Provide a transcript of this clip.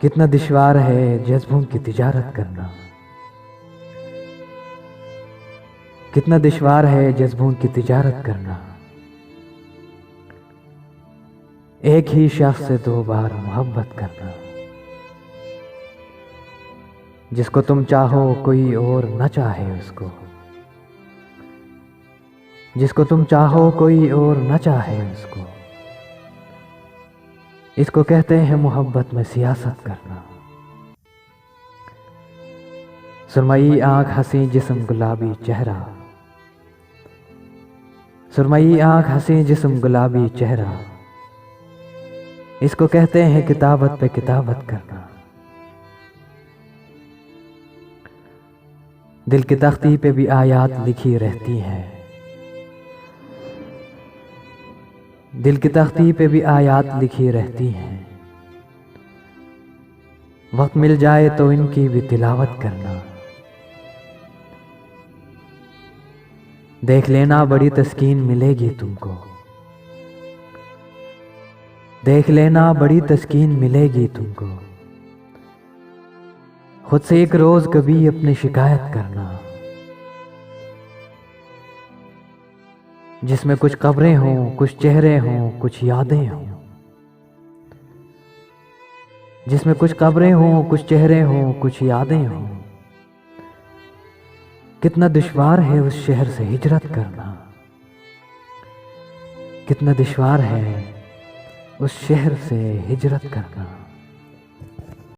कितना दुश्वार है जज्बों की तिजारत करना, कितना दुश्वार है जज्बों की तिजारत करना। एक ही शख्स से 2 बार मोहब्बत करना। जिसको तुम चाहो कोई और न चाहे उसको, जिसको तुम चाहो कोई और न चाहे उसको, इसको कहते हैं मोहब्बत में सियासत करना। सुरमई आंख हंसी जिस्म गुलाबी चेहरा, सुरमई आंख हंसी जिस्म गुलाबी चेहरा, इसको कहते हैं किताबत पे किताबत करना। दिल की तख्ती पे भी आयात लिखी रहती हैं, दिल की तख्ती पे भी आयात लिखी रहती हैं। वक्त मिल जाए तो इनकी भी तिलावत करना। देख लेना बड़ी तस्कीन मिलेगी तुमको, देख लेना बड़ी तस्कीन मिलेगी तुमको। खुद से एक रोज कभी अपनी शिकायत करना, जिसमें कुछ कब्रें हों, कुछ चेहरे हों, कुछ यादें हों, जिसमें कुछ कब्रें हों, कुछ चेहरे हों, कुछ यादें हों। कितना दुश्वार है उस शहर से हिजरत करना, कितना दुश्वार है उस शहर से हिजरत करना।